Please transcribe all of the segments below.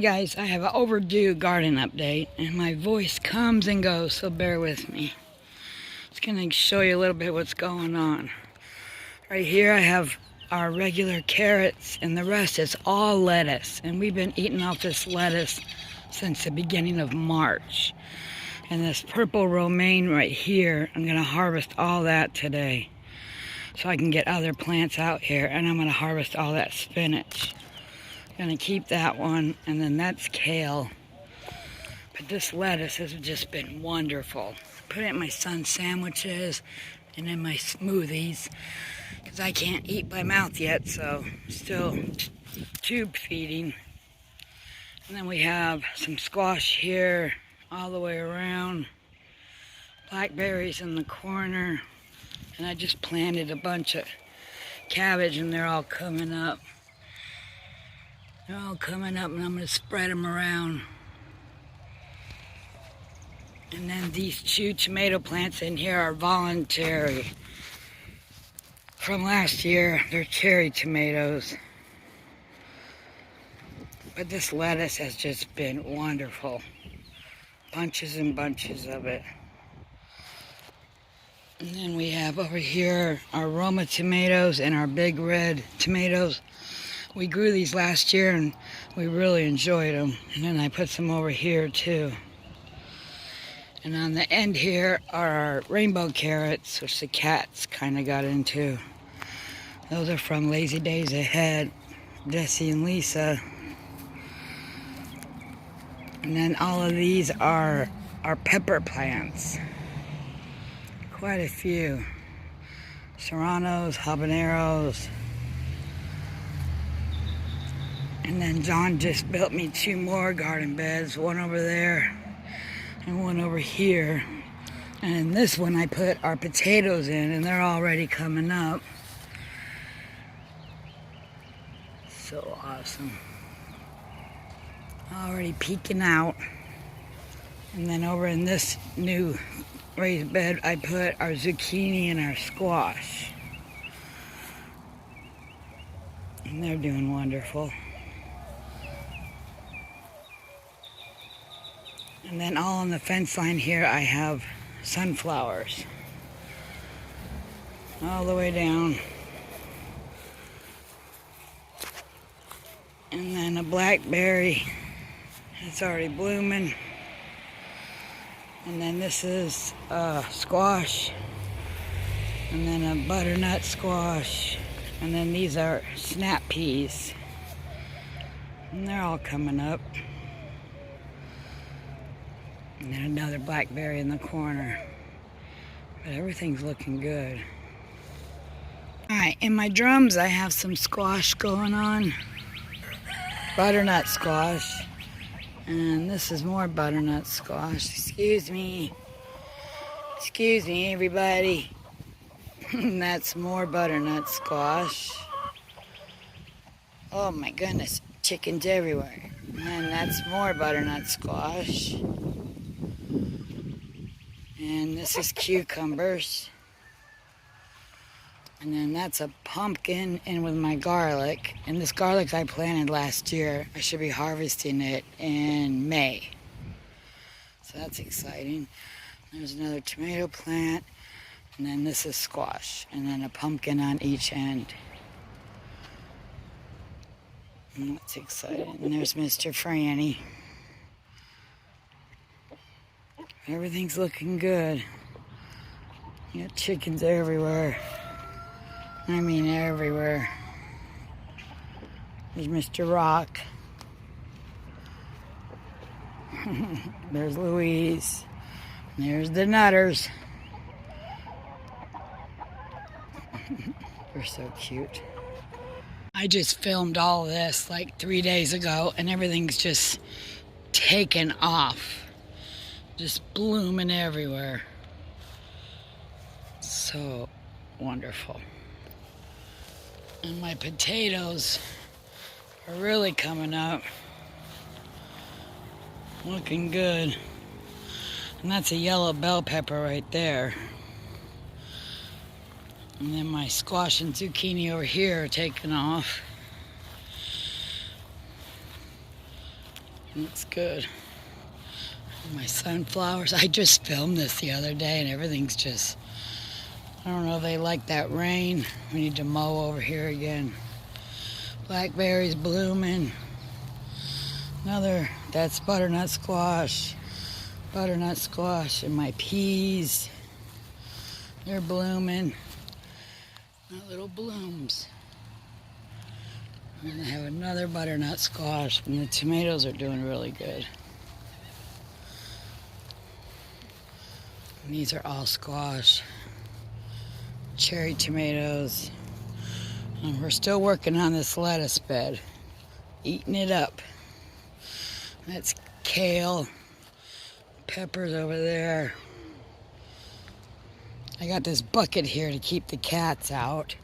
Hi guys, I have an overdue garden update and my voice comes and goes, so bear with me. Just gonna show you a little bit what's going on. Right here I have our regular carrots and the rest is all lettuce, and we've been eating off this lettuce since the beginning of March. And this purple romaine right here, I'm gonna harvest all that today so I can get other plants out here, and I'm gonna harvest all that spinach. Gonna keep that one, and then that's kale. But this lettuce has just been wonderful. Put it in my son's sandwiches and in my smoothies because I can't eat by mouth yet, so still tube feeding. And then we have some squash here all the way around. Blackberries in the corner. And I just planted a bunch of cabbage and they're all coming up. They're all coming up and I'm going to spread them around. And then these 2 tomato plants in here are voluntary. From last year, they're cherry tomatoes. But this lettuce has just been wonderful. Bunches and bunches of it. And then we have over here our Roma tomatoes and our big red tomatoes. We grew these last year and we really enjoyed them. And then I put some over here too. And on the end here are our rainbow carrots, which the cats kind of got into. Those are from Lazy Days Ahead, Jesse and Lisa. And then all of these are our pepper plants. Quite a few. Serranos, habaneros. And then John just built me 2 more garden beds, one over there and one over here. And in this one I put our potatoes in and they're already coming up. So awesome. Already peeking out. And then over in this new raised bed I put our zucchini and our squash. And they're doing wonderful. And then all on the fence line here I have sunflowers. All the way down. And then a blackberry. It's already blooming. And then this is squash. And then a butternut squash. And then these are snap peas. And they're all coming up. And then another blackberry in the corner. But everything's looking good. Alright, in my drums I have some squash going on. Butternut squash. And this is more butternut squash. Excuse me. Excuse me, everybody. That's more butternut squash. Oh my goodness, chickens everywhere. And that's more butternut squash. And this is cucumbers. And then that's a pumpkin in with my garlic. And this garlic I planted last year. I should be harvesting it in May. So that's exciting. There's another tomato plant. And then this is squash. And then a pumpkin on each end. And that's exciting. And there's Mr. Franny. Everything's looking good. You got chickens everywhere. I mean everywhere. There's Mr. Rock. There's Louise. There's the Nutters. They're so cute. I just filmed all this like 3 days ago and everything's just taken off. Just blooming everywhere. So wonderful. And my potatoes are really coming up. Looking good. And that's a yellow bell pepper right there. And then my squash and zucchini over here are taking off. Looks good. My sunflowers, I just filmed this the other day and everything's just, I don't know, they like that rain. We need to mow over here again. Blackberries blooming. That's butternut squash. Butternut squash and my peas. They're blooming. My little blooms. And I have another butternut squash, and the tomatoes are doing really good. And these are all squash. Cherry tomatoes. And we're still working on this lettuce bed. Eating it up. That's kale. Peppers over there. I got this bucket here to keep the cats out.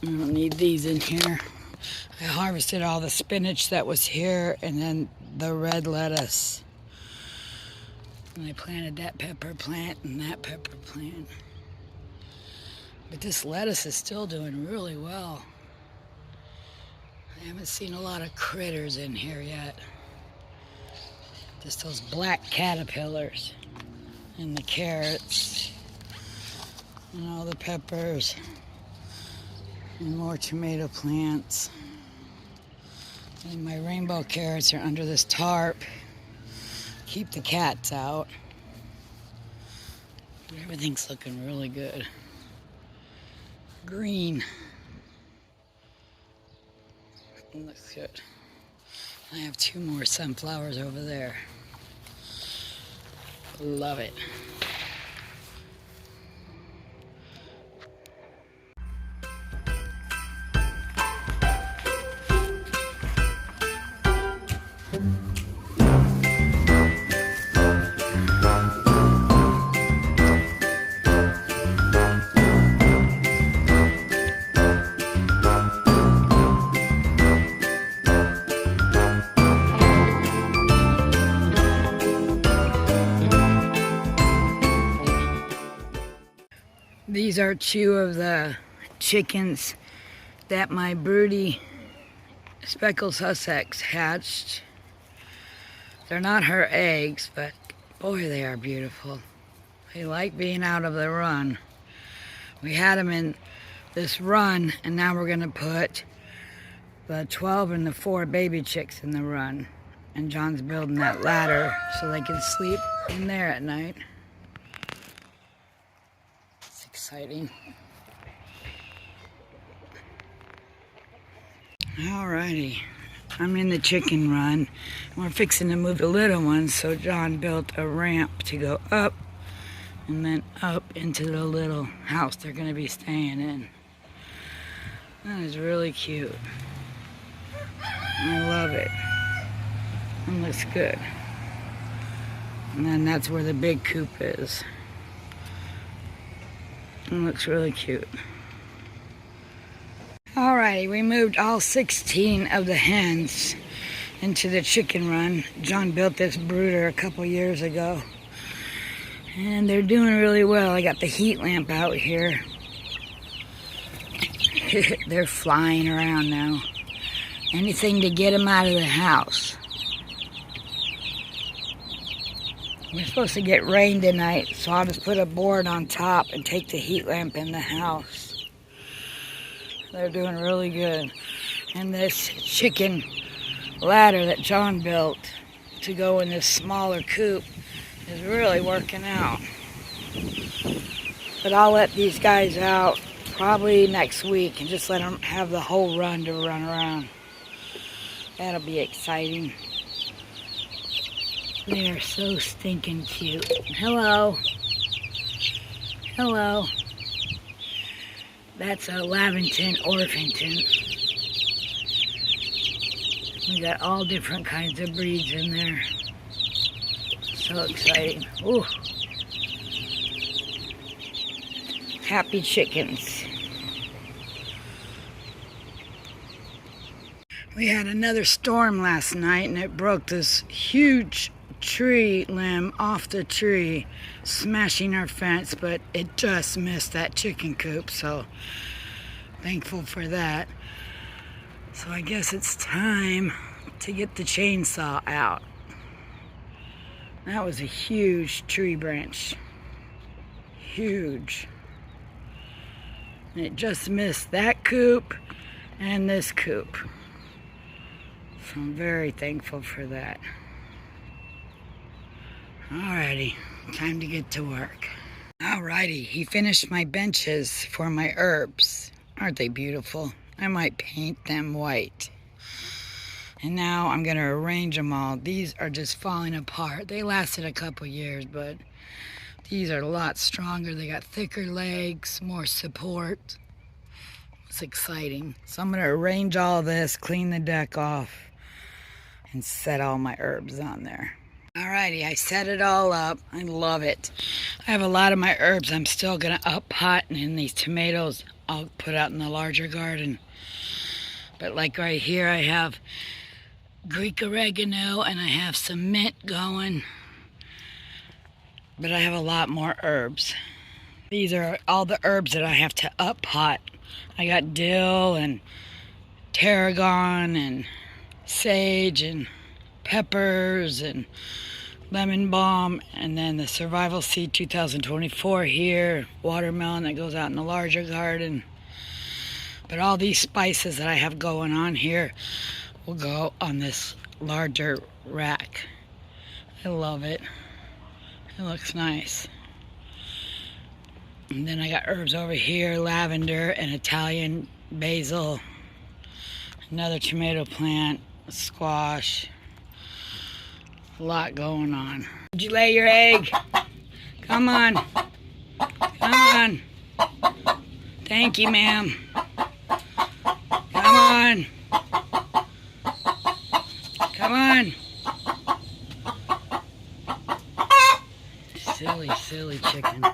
I don't need these in here. I harvested all the spinach that was here and then the red lettuce. And I planted that pepper plant and that pepper plant. But this lettuce is still doing really well. I haven't seen a lot of critters in here yet. Just those black caterpillars and the carrots and all the peppers and more tomato plants. And my rainbow carrots are under this tarp. Keep the cats out. But everything's looking really good. Green. It looks good. I have 2 more sunflowers over there. Love it. These are 2 of the chickens that my broody speckled Sussex hatched. They're not her eggs, but boy, they are beautiful. They like being out of the run. We had them in this run, and now we're gonna put the 12 and the 4 baby chicks in the run. And John's building that ladder so they can sleep in there at night. Exciting. Alrighty, I'm in the chicken run. We're fixing to move the little ones, so John built a ramp to go up and then up into the little house they're going to be staying in. That is really cute. I love it. It looks good. And then that's where the big coop is. It looks really cute. Alrighty, we moved all 16 of the hens into the chicken run. John built this brooder a couple years ago. And they're doing really well. I got the heat lamp out here. They're flying around now. Anything to get them out of the house. We're supposed to get rain tonight, so I'll just put a board on top and take the heat lamp in the house. They're doing really good. And this chicken ladder that John built to go in this smaller coop is really working out. But I'll let these guys out probably next week and just let them have the whole run to run around. That'll be exciting. They are so stinking cute. Hello. Hello. That's a Lavington Orpington. We got all different kinds of breeds in there. So exciting. Ooh. Happy chickens. We had another storm last night and it broke this huge tree limb off the tree, smashing our fence, but it just missed that chicken coop, so thankful for that. So I guess it's time to get the chainsaw out. That was a huge tree branch. Huge. And it just missed that coop and this coop. So I'm very thankful for that. Alrighty, time to get to work. Alrighty, he finished my benches for my herbs. Aren't they beautiful? I might paint them white. And now I'm going to arrange them all. These are just falling apart. They lasted a couple years, but these are a lot stronger. They got thicker legs, more support. It's exciting. So I'm going to arrange all this, clean the deck off, and set all my herbs on there. Alrighty, I set it all up. I love it. I have a lot of my herbs I'm still going to up pot, and in these tomatoes I'll put out in the larger garden. But like right here, I have Greek oregano and I have some mint going. But I have a lot more herbs. These are all the herbs that I have to up pot. I got dill and tarragon and sage and peppers and lemon balm, and then the survival seed 2024 here, watermelon that goes out in the larger garden. But all these spices that I have going on here will go on this larger rack. I love it. It looks nice. And then I got herbs over here, lavender and Italian basil, another tomato plant, squash. A lot going on. Did you lay your egg? Come on. Come on. Thank you, ma'am. Come on. Come on. Silly, silly chicken.